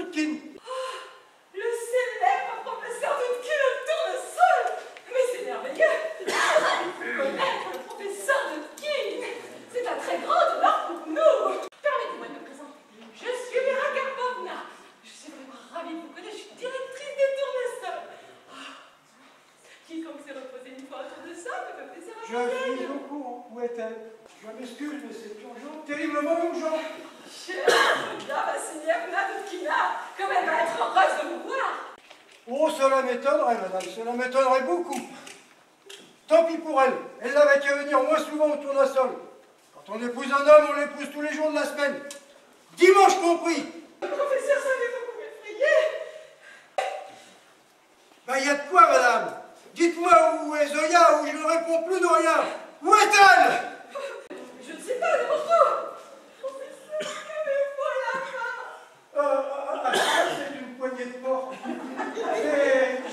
Toutkin. Le célèbre professeur Toutkin au tournesol. Mais c'est merveilleux. Connaître le professeur Toutkin, c'est un très grand honneur pour nous. Permettez-moi de me présenter. Je suis Vera Karpovna. Je suis vraiment ravie de vous connaître. Je suis directrice des tournesols. Quiconque s'est reposé une fois autour de ça me fait plaisir à Je suis au courant. Où est-elle? Je m'excuse, mais c'est urgent, terriblement urgent. Chère Sonia Vassilievna Toutkina, comme elle va être heureuse de vous voir. Oh, cela m'étonnerait, madame, cela m'étonnerait beaucoup. Tant pis pour elle, elle n'avait qu'à venir moins souvent au tournesol. Quand on épouse un homme, on l'épouse tous les jours de la semaine. Dimanche compris. Professeur, savez-vous m'effrayer? Ben, y a de quoi, madame? Dites-moi où est Zoya, ou je ne réponds plus de rien. Où est-elle? Je ne sais pas, n'importe où. Professeur, calmez-moi la main. C'est une poignée de porte.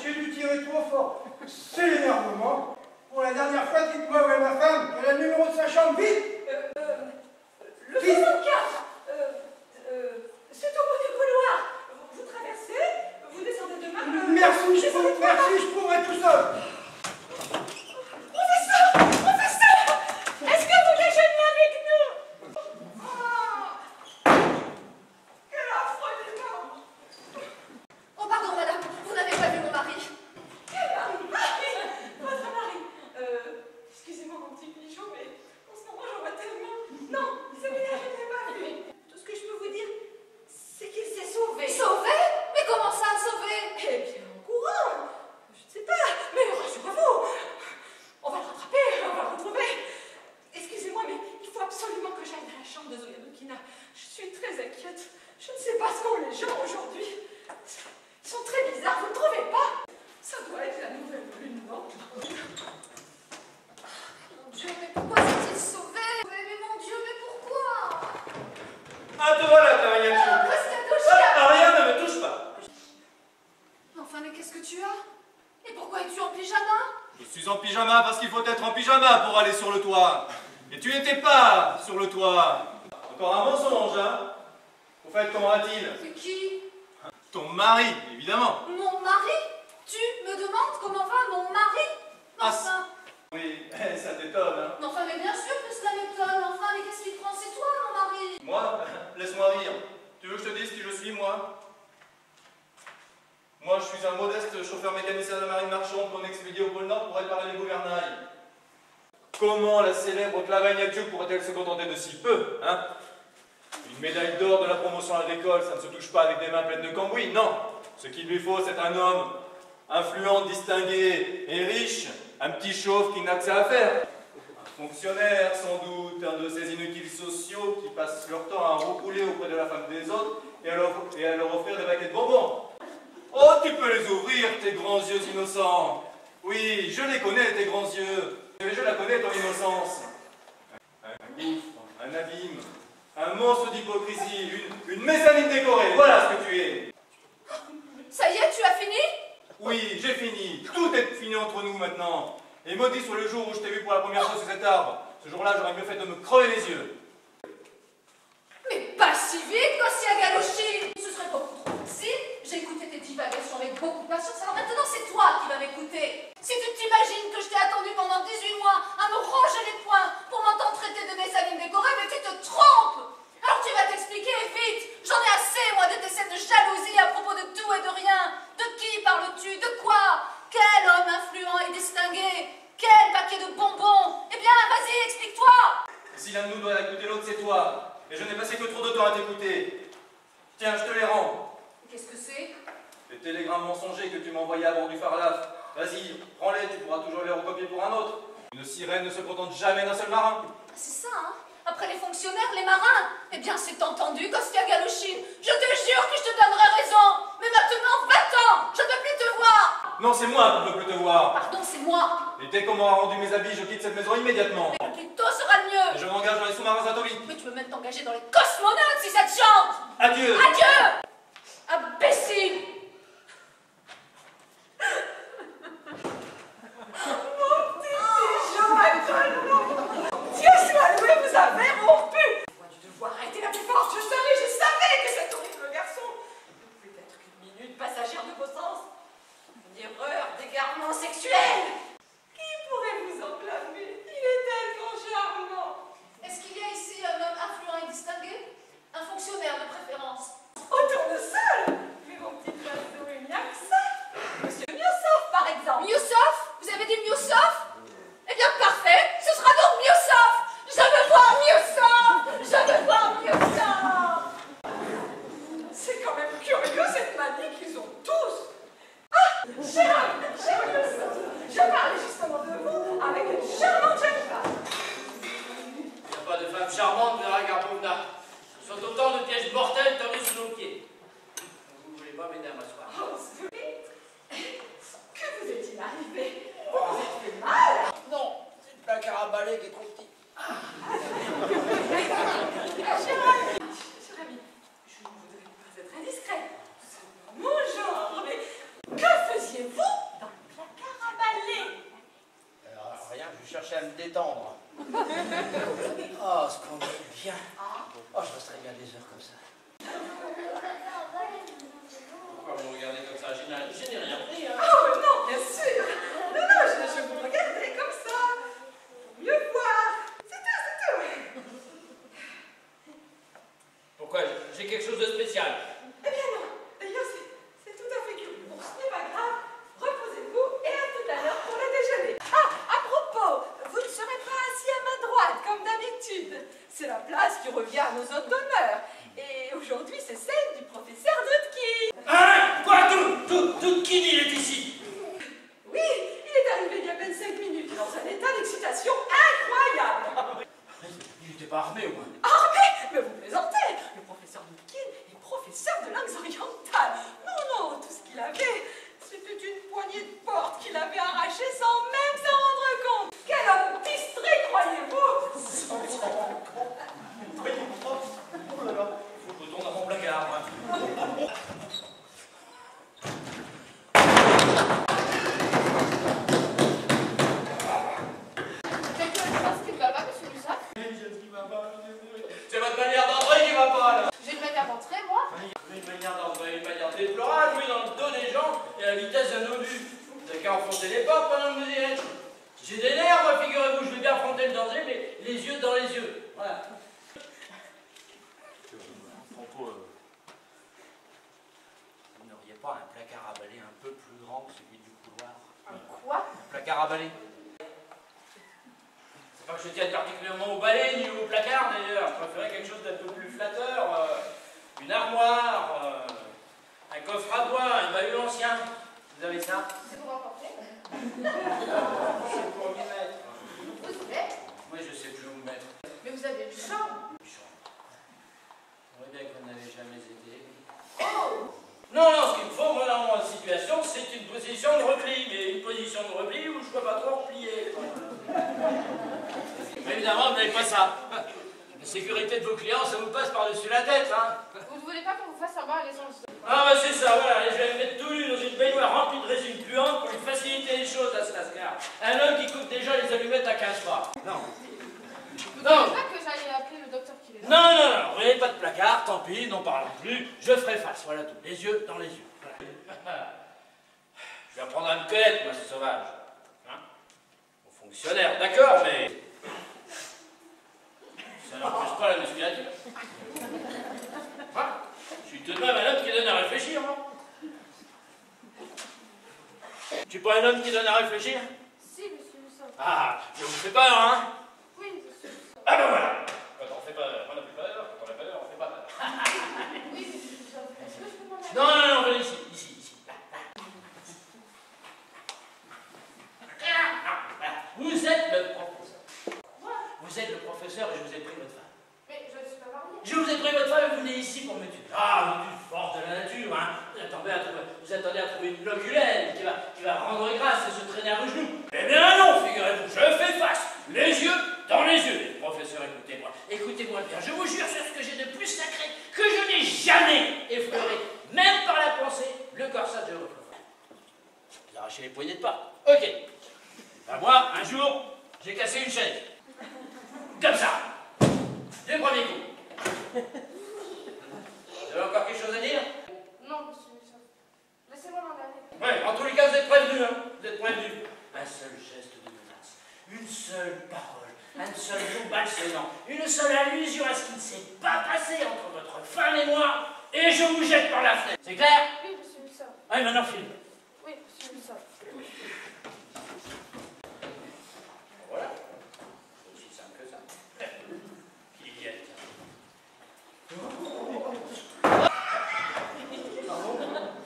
J'ai dû tirer trop fort. C'est l'énervement. Pour la dernière fois, dites-moi où est ma femme. Quel est le numéro de sa chambre, vite? Le 64. C'est au bout du couloir. Vous traversez, vous descendez de marque. Merci, je pourrai tout seul. Professeur, est-ce que vous déjeunez avec nous? Oh, quel affreux démon. Oh pardon madame, vous n'avez pas vu mon mari. Quel mari? Votre mari. Excusez-moi mon petit pigeon, mais en ce moment j'en vois tellement. Non, celui-là je ne l'ai pas vu. Tout ce que je peux vous dire, c'est qu'il s'est sauvé. Sauvé? Mais comment ça, sauvé? Eh bien, en courant. Je ne sais pas, mais rassurez-vous. On va le rattraper, on va le retrouver. Excusez-moi, mais il faut absolument que j'aille dans la chambre de Zoya Toutkina. Je suis très inquiète. Je ne sais pas ce qu'ont les gens aujourd'hui. Ils sont très bizarres, vous ne trouvez pas? Ça doit être la nouvelle lune, non? Mon Dieu, mais pourquoi s'est-il sauvé? Mais mon Dieu, mais pourquoi? Ah, te voilà, Karagnatou. Ah, rien ne me touche pas. Enfin, mais qu'est-ce que tu as? Et pourquoi es-tu en pyjama? Je suis en pyjama parce qu'il faut être en pyjama pour aller sur le toit. Et tu n'étais pas sur le toit. Encore un mensonge, hein? Au fait, comment va-t-il? C'est qui? Ton mari, évidemment. Mon mari? Tu me demandes comment va mon mari? Ah, Enfin, oui, ça t'étonne, hein? enfin, mais bien sûr que cela m'étonne. Enfin, mais qu'est-ce qui te prend? C'est toi, mon mari. Moi? Laisse-moi rire. Tu veux que je te dise qui je suis, moi? Moi, je suis un modeste chauffeur mécanicien de marine marchande qu'on expédie au pôle Nord pour réparer les gouvernails. Comment la célèbre Clavagnac pourrait-elle se contenter de si peu, hein? Une médaille d'or de la promotion agricole, ça ne se touche pas avec des mains pleines de cambouis, non. Ce qu'il lui faut, c'est un homme influent, distingué et riche, un petit chauve qui n'a que ça à faire. Un fonctionnaire, sans doute, un de ces inutiles sociaux qui passent leur temps à roucouler auprès de la femme des autres et à leur offrir des paquets de bonbons. Oh, tu peux les ouvrir, tes grands yeux innocents. Oui, je les connais, tes grands yeux. Mais je la connais, ton innocence. Un gouffre, un abîme, un monstre d'hypocrisie, une mezzanine décorée, voilà ce que tu es. Ça y est, tu as fini? Oui, j'ai fini. Tout est fini entre nous maintenant. Et maudit soit le jour où je t'ai vu pour la première fois sur cet arbre. Ce jour-là, j'aurais mieux fait de me crever les yeux. Mais pas si vite, Kostia Galochine! Ce serait beaucoup trop facile. J'ai écouté tes divagations avec beaucoup de patience, alors maintenant c'est toi qui vas m'écouter. Si tu t'imagines que je t'ai attendu pendant 18 mois à me ronger les poings pour m'entendre traiter de messaline décorée, mais tu te trompes! Alors tu vas t'expliquer vite. J'en ai assez, moi, de tes scènes de jalousie à propos de tout et de rien. De qui parles-tu? De quoi? Quel homme influent et distingué? Quel paquet de bonbons? Eh bien, vas-y, explique-toi! Si l'un de nous doit écouter l'autre, c'est toi. Et je n'ai passé que trop de temps à t'écouter. Tiens, je te les rends. Qu'est-ce que c'est? Les télégrammes mensongers que tu m'as envoyés à bord du Farlaf. Vas-y, prends-les, tu pourras toujours les recopier pour un autre. Une sirène ne se contente jamais d'un seul marin. C'est ça, hein? Après les fonctionnaires, les marins. Eh bien, c'est entendu, Kostia Galochine. Je te jure que je te donnerai raison. Mais maintenant, va-t'en. Je ne veux plus te voir. Non, c'est moi qui ne veux plus te voir. Pardon, c'est moi. Et dès qu'on m'aura rendu mes habits, je quitte cette maison immédiatement. Mais plus tôt sera le mieux. Et je m'engage dans les sous-marins atomiques. Mais tu peux même t'engager dans les cosmonautes si ça te chante. Adieu. Adieu. Imbécile. Mon petit pigeon étonnant. Dieu soit loué, vous avez rompu. La voix du devoir a été la plus forte. Je savais que cet horrible garçon. va m'aider à m'asseoir. Oh, Zoé, que vous est-il arrivé? Vous vous êtes fait mal? Non, c'est le placard à balai qui est trop petit. Cher ami, je ne voudrais pas être indiscret. Vous êtes mon genre, mais que faisiez-vous dans le placard à balai? Rien, je cherchais à me détendre. Oh, ce qu'on est bien. Oh, je resterais bien des heures comme ça. Pourquoi vous me regardez comme ça? Je n'ai rien pris, hein. Oh, non, bien sûr. Non, non, je vous regardais comme ça. Pour mieux voir. C'est tout, c'est tout. Pourquoi? J'ai quelque chose de spécial. Eh bien non, d'ailleurs c'est tout à fait curieux. Bon, ce n'est pas grave, reposez-vous et à tout à l'heure pour le déjeuner. Ah, à propos, vous ne serez pas assis à ma droite comme d'habitude. C'est la place qui revient à nos hôtes d'honneur. Et aujourd'hui c'est celle du professeur Dudkin. Hein? Quoi? Tout qui il est ici? Oui, il est arrivé il y a à peine 5 minutes dans un état d'excitation incroyable. Il n'était pas armé, au moins. Armé? Mais vous plaisantez. Le professeur Dudkin est professeur de langues orientales. Non, non, tout ce qu'il avait, c'était une poignée de porte qu'il avait arrachée sans même s'en rendre compte. Quel homme distrait, croyez-vous? Oh là là, faut que je retourne à mon placard, moi. Qu'est-ce qui ne va pas, monsieur Lusac? C'est votre manière d'entrer qui va pas, là. J'ai une manière d'entrer, moi. Une manière d'entrer, une manière déplorable, oui, dans le dos des gens et à la vitesse d'un obus. Vous n'avez qu'à enfoncer les portes pendant que vous y êtes. J'ai des nerfs, moi, figurez-vous, je vais bien affronter le danger, mais les yeux dans les yeux. Voilà. À propos, Vous n'auriez pas un placard à balai un peu plus grand que celui du couloir? Un quoi? Un placard à balai. C'est pas que je tienne particulièrement au balai ni au placard d'ailleurs. Je préférais quelque chose d'un peu plus flatteur. Une armoire, un coffre à bois, un bahut ancien. Vous avez ça? C'est pour emporter? C'est pour m'y mettre. Vous voulez? Moi je sais plus où me mettre. Mais vous avez une chambre. Une chambre. On voit bien que vous n'avez jamais été. Oh! Non, non, ce qu'il me faut, moi, dans ma situation, c'est une position de repli, mais une position de repli où je ne peux pas trop replier. Mais évidemment, vous n'avez pas ça. La sécurité de vos clients, ça vous passe par-dessus la tête, hein. Vous ne voulez pas qu'on vous fasse un bain à l'essence? Ah, bah c'est ça, voilà, et je vais me mettre tout nu dans une baignoire remplie de résine puante pour lui faciliter les choses à ce lascar. Un homme qui coupe déjà les allumettes à 15 fois. Non. Vous Non. voulez pas que j'aille appeler le docteur qui est là? Non, non, non, vous n'avez pas de placard, tant pis, n'en parlons plus, je ferai face, voilà tout, les yeux dans les yeux. Voilà. Je vais apprendre à me connaître, moi, ce sauvage. Hein? Au fonctionnaire, d'accord, mais... ça n'empêche pas la musculature. Hein? Je suis tout de même un homme qui donne à réfléchir, moi. Tu es pas un homme qui donne à réfléchir? Si, monsieur Lussol. Ah, je vous fais peur, hein? Oui, monsieur Lussol. Ah ben voilà. Quand on fait peur, on n'a plus peur, quand on a peur, on fait pas peur. Oui, monsieur Lussol. Est-ce que je peux demander? Non, non, non, venez ici, ici, ici. Là, là. Vous êtes le professeur. Moi? Vous êtes le professeur et je vous ai pris votre femme. Mais je ne suis pas mariée. Je vous ai pris votre femme et vous venez ici pour m'étudier. Ah, une force de la nature, hein. Vous attendez à trouver une logulelle qui va rendre grâce et se traîner à vos genoux. Eh bien non, figurez-vous, je fais face, les yeux dans les yeux. Et, professeur, écoutez-moi, écoutez-moi bien, je vous jure sur ce que j'ai de plus sacré, que je n'ai jamais effleuré, même par la pensée, le corsage de votre femme. Vous arrachez les poignées de pas. Ok. Ben moi, un jour, j'ai cassé une chaise. Comme ça. Du premier coup. Vous avez encore quelque chose à dire? Non, monsieur Lussol. Laissez-moi m'en aller. Ouais, en tous les cas, vous êtes prévenus, hein. Vous êtes prévenus. Un seul geste de menace, une seule parole, un seul mot balsonnant, une seule allusion à ce qui ne s'est pas passé entre votre femme et moi, et je vous jette par la fenêtre. C'est clair? Oui, monsieur Lussol. Allez, maintenant, filme. Oui, monsieur Lussol. Voilà. C'est aussi simple que ça. Qu'il y ait.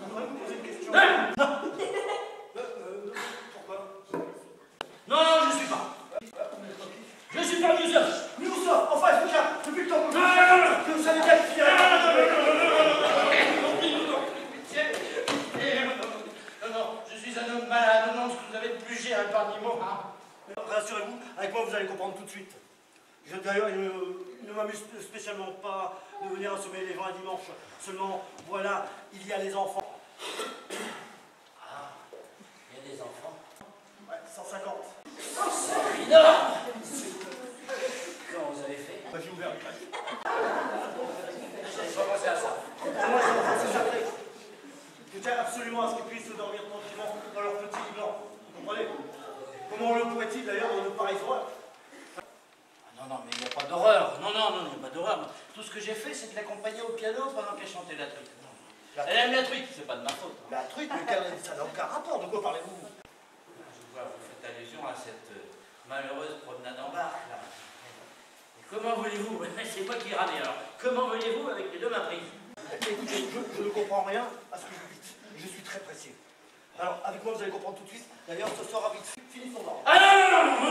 J'aimerais vous poser une question. Pourquoi? Non, non, je suis pas. Je suis pas Moussa. Mais où ça? En face, déjà, depuis le temps que Non, non, non, non. je savais bien qu'il finirait. Non, rassurez-vous, avec moi vous allez comprendre tout de suite. D'ailleurs, il ne m'amuse spécialement pas de venir assommer les gens un dimanche. Seulement, voilà, il y a les enfants. Ah, il y a des enfants. Ouais, 150. Oh, c'est énorme! Comment vous avez fait? Bah, j'ai ouvert les crèches. J'avais pas pensé à ça. Moi, c'est sacré. Je tiens absolument à ce qu'ils puissent dormir tranquillement dans leur petit lit blanc. Vous comprenez? Comment le pourrait-il d'ailleurs dans de pareilles horreurs? Non, non, mais il n'y a pas d'horreur. Non, non, non, il n'y a pas d'horreur. Tout ce que j'ai fait, c'est de l'accompagner au piano pendant qu'elle chantait la truite. Elle aime la truite, c'est pas de ma faute. La truite, mais ça n'a aucun rapport. De quoi parlez-vous? Je vois, vous faites allusion à cette malheureuse promenade en barque, là. Et comment voulez-vous? C'est moi qui ramène, alors. Comment voulez-vous avec les deux mains prises? Écoutez, je ne comprends rien à ce que vous dites. Je suis très pressé. Alors, avec moi, vous allez comprendre tout de suite. D'ailleurs, ce soir, vite, finissons-en. Ah non, non, non, non,